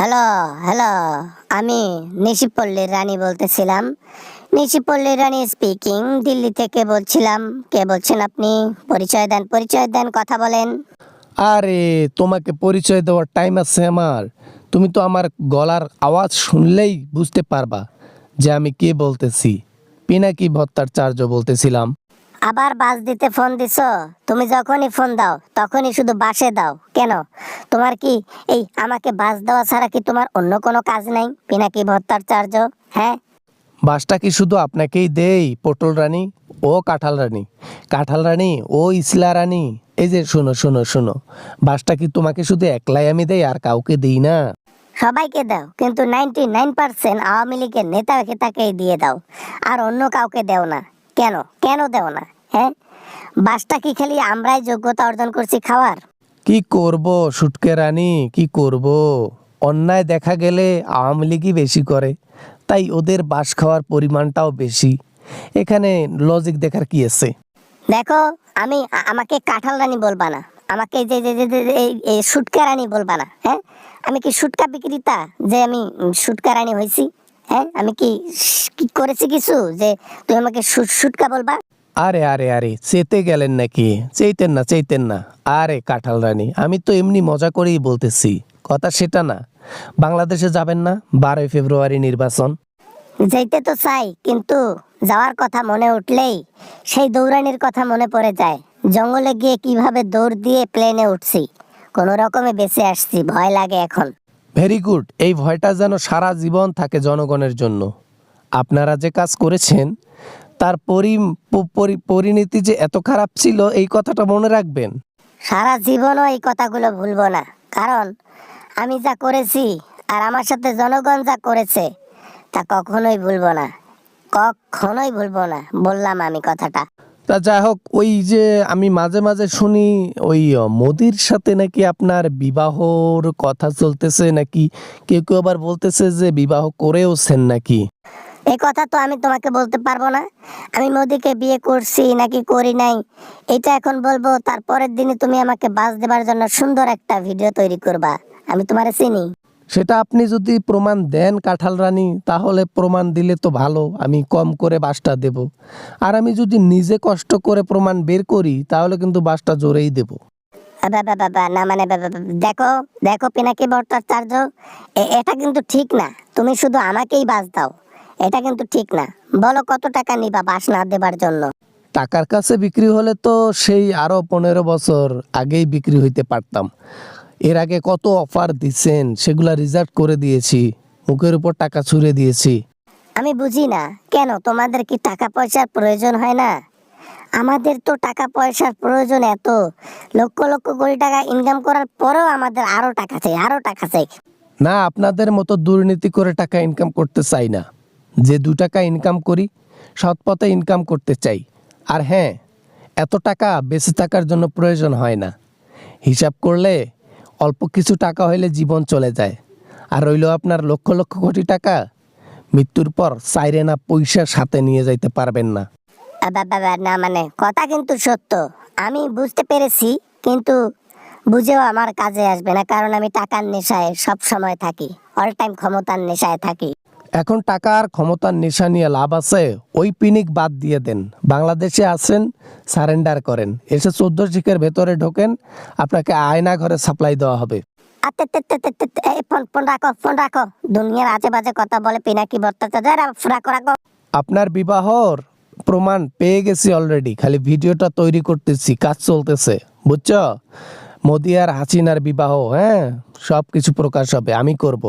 Hello hello আমি নিশিপল্লীর রানী বলতেছিলাম। নিশিপল্লীর রানী speaking, Delhi থেকে বলছিলাম। কে বলছেন আপনি? পরিচয় দেন, কথা বলেন। আরে তোমাকে পরিচয় দেওয়ার টাইম আছে আমার? তুমি তো আমার গলার আওয়াজ শুনলেই বুঝতে পারবা যে আমি কে বলতেছি। পিনাকি ভট্টাচার্য বলতেছিলাম। আবার বাস দিতে ফোন দিছো? তুমি যখনই ফোন দাও তখনই শুধু বাসে দাও কেন? তোমার কি এই আমাকে বাস দেওয়া ছাড়া কি তোমার অন্য কোনো কাজ নাই পিনাকি ভট্টাচার্য? হ্যাঁ, বাসটা কি শুধু আপনাকেই দেই পটল রানী ও কাঁঠাল রানী? কাঁঠাল রানী ও ইসলা রানী, এই যে শোনো শোনো শোনো, বাসটা কি তোমাকে শুধু একলাই আমি দেই আর কাউকে দিই না? সবাইকে দাও, কিন্তু 99% আওয়ামী লীগের নেতা খেতাকেই দিয়ে দাও, আর অন্য কাউকে দেও না। কেন কেন দেও না? হ্যাঁ, বাসটা কি খালি আমরাই যোগ্যতা অর্জন করছি খাওয়ার? কি করব সুটকে রানী, কি করব? অন্যায় দেখা গেলে আওয়ামী লীগই বেশি করে, তাই ওদের বাস খাওয়ার পরিমাণটাও বেশি। এখানে লজিক দেখার কি আছে? দেখো, আমাকে কাঁঠাল রানী বলবা না, আমাকে এই যে যে যে যে- এই সুটকা রানী বলবা না। হ্যাঁ, আমি কি সুটকা বিক্রেতা যে আমি সুটকা রানী হয়েছি? হ্যাঁ, আমি কি করেছি কিছু যে তুমি আমাকে সুটকা বলবা? আরে আরে আরে, চেতে গেলেন নাকি? চেইতেন না। আরে কাঁঠাল রানী, আমি তো এমনি মজা করেই বলতেছি, কথা সেটা না। বাংলাদেশে যাবেন না? 12ই ফেব্রুয়ারি নির্বাচন। যেতে তো চাই, কিন্তু যাওয়ার কথা মনে উঠলেই সেই দৌড়ানির কথা মনে পড়ে যায়। জঙ্গলে গিয়ে কিভাবে দৌড় দিয়ে প্লেনে উঠছি, কোনো রকমে বেঁচে আসছি, ভয় লাগে এখন। ভেরি গুড, এই ভয়টা যেন সারা জীবন থাকে জনগণের জন্য। আপনারা যে কাজ করেছেন তার পরিণতি যে এত খারাপ ছিল, এই কথাটা মনে রাখবেন। সারা জীবনও এই কথাগুলো ভুলবো না, কারণ আমি যা করেছি আর আমার সাথে জনগণ যা করেছে তা কখনোই ভুলবো না, কখনোই ভুলবো না, বললাম আমি কথাটা। তা যাই হোক, ওই যে আমি মাঝে মাঝে শুনি ওই মোদির সাথে নাকি আপনার বিবাহর কথা চলতেছে, নাকি কেউ কেউ আবার বলতেছে যে বিবাহ করেওছেন নাকি? এই কথা তো আমি তোমাকে বলতে পারবো না। আমি মোদিকে বিয়ে করছি নাকি করি নাই এটা এখন বলবো, তারপরের দিনে তুমি আমাকে বাস দেবার জন্য সুন্দর একটা ভিডিও তৈরি করবা। আমি তোমারে চিনি। সেটা আপনি যদি প্রমাণ দেন কাঁঠাল রানী, তাহলে প্রমাণ দিলে তো ভালো, আমি কম করে বাসটা দেব। আর আমি যদি নিজে কষ্ট করে প্রমাণ বের করি তাহলে কিন্তু বাসটা জোরেই দেব। বাবা না, মানে দেখো দেখো পিনাকি ভট্টাচার্য, এটা কিন্তু ঠিক না। তুমি শুধু আমাকেই বাস দাও, এটা কিন্তু ঠিক না। বলো কত টাকা নিবা বাস না দেবার জন্য? টাকার কাছে বিক্রি হলে তো সেই আরো 15 বছর আগেই বিক্রি হইতে পারতাম। এর আগে কত অফার দিচ্ছেন সেগুলা রিজার্ভ করে দিয়েছি, মুখের উপর টাকা ছুঁড়ে দিয়েছি। আমি বুঝি না, কেন তোমাদের কি টাকা পয়সার প্রয়োজন হয় না? আমাদের তো টাকা পয়সার প্রয়োজন এত, লক্ষ লক্ষ কোটি টাকা ইনকাম করার পরেও আমাদের আরো টাকা চাই, আরো টাকা চাই। না, আপনাদের মতো দুর্নীতি করে টাকা ইনকাম করতে চাই না। যে 2 টাকা ইনকাম করি সৎ পথে ইনকাম করতে চাই। আর হ্যাঁ, এত টাকা বেঁচে থাকার জন্য প্রয়োজন হয় না। হিসাব করলে অল্প কিছু টাকা হইলে জীবন চলে যায়। আর রইল আপনার লক্ষ লক্ষ কোটি টাকা, মৃত্যুর পর চাইরে না পয়সা সাথে নিয়ে যাইতে পারবেন না। না, মানে কথা কিন্তু সত্য, আমি বুঝতে পেরেছি, কিন্তু বুঝেও আমার কাজে আসবে না, কারণ আমি টাকার নেশায় সব সময় থাকি, অল টাইম ক্ষমতার নেশায় থাকি। এখন টাকা আর ক্ষমতার নেশা নিয়ে লাভ আছে? ওই পিনিক বাদ দিয়ে দেন। বাংলাদেশে আছেন, সারেন্ডার করেন, এসে 14 শিখের ভেতরে ঢোকেন, আপনাকে আয়না ঘরে সাপ্লাই দেওয়া হবে। এই ফোন রাখো, ফোন রাখো। দুনিয়ার আজে বাজে কথা বলে পিনাকি ভট্টাচার্য, রাখো রাখো। আপনার বিবাহর প্রমাণ পেয়ে গেছি অলরেডি, খালি ভিডিওটা তৈরি করতেছি, কাজ চলতেছে, বুঝছো? মোদি আর হাসিনার বিবাহ, হ্যাঁ, সব কিছু প্রকাশ হবে, আমি করব।